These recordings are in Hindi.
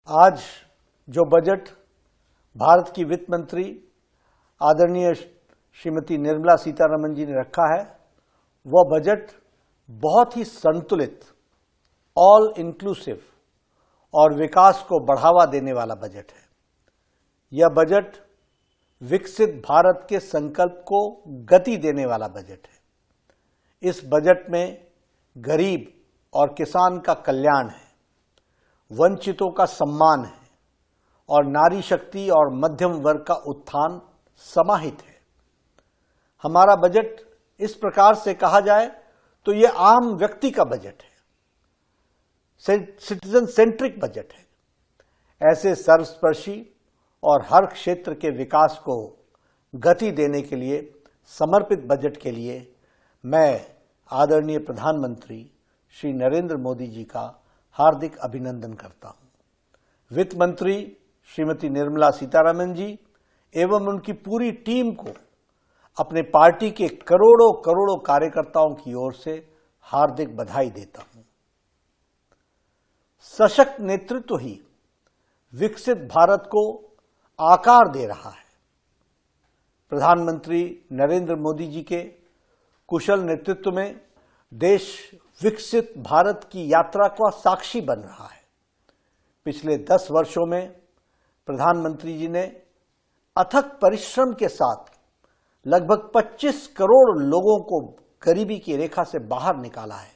आज जो बजट भारत की वित्त मंत्री आदरणीय श्रीमती निर्मला सीतारमण जी ने रखा है, वह बजट बहुत ही संतुलित, ऑल इंक्लूसिव और विकास को बढ़ावा देने वाला बजट है। यह बजट विकसित भारत के संकल्प को गति देने वाला बजट है। इस बजट में गरीब और किसान का कल्याण है, वंचितों का सम्मान है और नारी शक्ति और मध्यम वर्ग का उत्थान समाहित है। हमारा बजट इस प्रकार से कहा जाए तो यह आम व्यक्ति का बजट है, सिटीजन सेंट्रिक बजट है। ऐसे सर्वस्पर्शी और हर क्षेत्र के विकास को गति देने के लिए समर्पित बजट के लिए मैं आदरणीय प्रधानमंत्री श्री नरेंद्र मोदी जी का हार्दिक अभिनंदन करता हूं। वित्त मंत्री श्रीमती निर्मला सीतारमण जी एवं उनकी पूरी टीम को अपने पार्टी के करोड़ों करोड़ों कार्यकर्ताओं की ओर से हार्दिक बधाई देता हूं। सशक्त नेतृत्व ही विकसित भारत को आकार दे रहा है। प्रधानमंत्री नरेंद्र मोदी जी के कुशल नेतृत्व में देश विकसित भारत की यात्रा का साक्षी बन रहा है। पिछले 10 वर्षों में प्रधानमंत्री जी ने अथक परिश्रम के साथ लगभग 25 करोड़ लोगों को गरीबी की रेखा से बाहर निकाला है।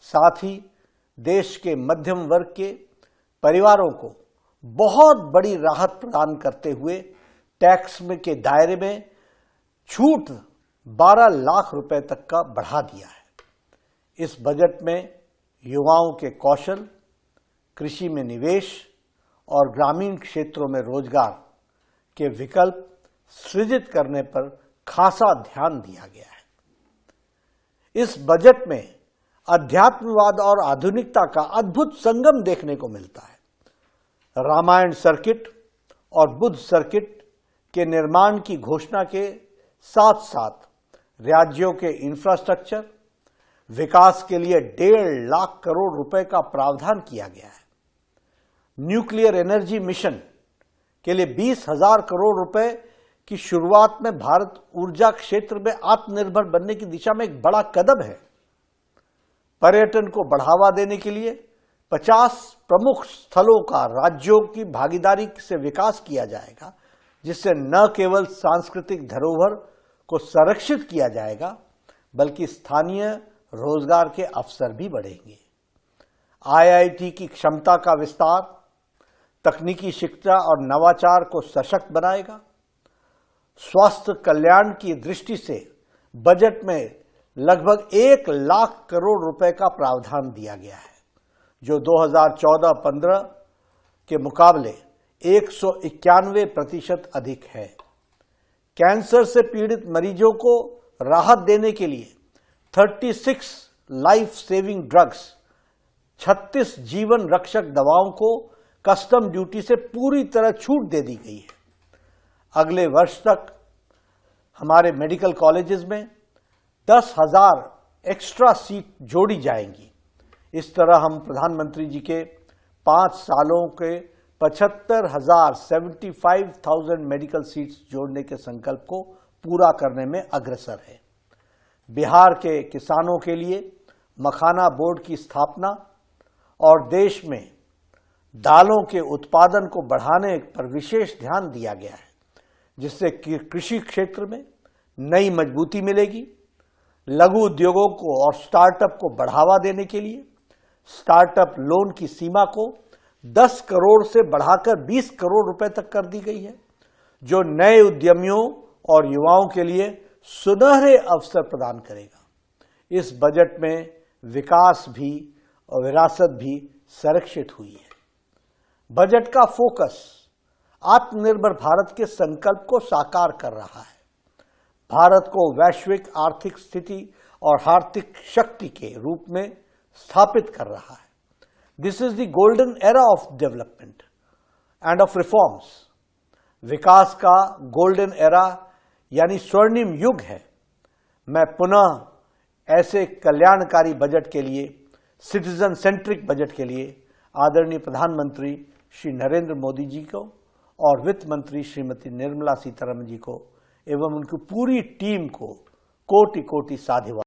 साथ ही देश के मध्यम वर्ग के परिवारों को बहुत बड़ी राहत प्रदान करते हुए टैक्स में के दायरे में छूट 12 लाख रुपए तक का बढ़ा दिया है। इस बजट में युवाओं के कौशल, कृषि में निवेश और ग्रामीण क्षेत्रों में रोजगार के विकल्प सृजित करने पर खासा ध्यान दिया गया है। इस बजट में अध्यात्मवाद और आधुनिकता का अद्भुत संगम देखने को मिलता है। रामायण सर्किट और बुद्ध सर्किट के निर्माण की घोषणा के साथ साथ राज्यों के इंफ्रास्ट्रक्चर विकास के लिए 1.5 लाख करोड़ रुपए का प्रावधान किया गया है। न्यूक्लियर एनर्जी मिशन के लिए 20,000 करोड़ रुपए की शुरुआत में भारत ऊर्जा क्षेत्र में आत्मनिर्भर बनने की दिशा में एक बड़ा कदम है। पर्यटन को बढ़ावा देने के लिए 50 प्रमुख स्थलों का राज्यों की भागीदारी से विकास किया जाएगा, जिससे न केवल सांस्कृतिक धरोहर को संरक्षित किया जाएगा बल्कि स्थानीय रोजगार के अवसर भी बढ़ेंगे। आईआईटी की क्षमता का विस्तार तकनीकी शिक्षा और नवाचार को सशक्त बनाएगा। स्वास्थ्य कल्याण की दृष्टि से बजट में लगभग 1 लाख करोड़ रुपए का प्रावधान दिया गया है, जो 2014-15 के मुकाबले 191% अधिक है। कैंसर से पीड़ित मरीजों को राहत देने के लिए 36 लाइफ सेविंग ड्रग्स, 36 जीवन रक्षक दवाओं को कस्टम ड्यूटी से पूरी तरह छूट दे दी गई है। अगले वर्ष तक हमारे मेडिकल कॉलेजेस में 10,000 एक्स्ट्रा सीट जोड़ी जाएंगी। इस तरह हम प्रधानमंत्री जी के 5 सालों के 75,000 मेडिकल सीट्स जोड़ने के संकल्प को पूरा करने में अग्रसर है। बिहार के किसानों के लिए मखाना बोर्ड की स्थापना और देश में दालों के उत्पादन को बढ़ाने पर विशेष ध्यान दिया गया है, जिससे कृषि क्षेत्र में नई मजबूती मिलेगी। लघु उद्योगों को और स्टार्टअप को बढ़ावा देने के लिए स्टार्टअप लोन की सीमा को 10 करोड़ से बढ़ाकर 20 करोड़ रुपए तक कर दी गई है, जो नए उद्यमियों और युवाओं के लिए सुनहरे अवसर प्रदान करेगा। इस बजट में विकास भी और विरासत भी संरक्षित हुई है। बजट का फोकस आत्मनिर्भर भारत के संकल्प को साकार कर रहा है। भारत को वैश्विक आर्थिक स्थिति और आर्थिक शक्ति के रूप में स्थापित कर रहा है। This is the golden era of development and of reforms. विकास का गोल्डन एरा यानी स्वर्णिम युग है। मैं पुनः ऐसे कल्याणकारी बजट के लिए, सिटीजन सेंट्रिक बजट के लिए आदरणीय प्रधानमंत्री श्री नरेंद्र मोदी जी को और वित्त मंत्री श्रीमती निर्मला सीतारमण जी को एवं उनकी पूरी टीम को कोटि कोटि साधुवाद।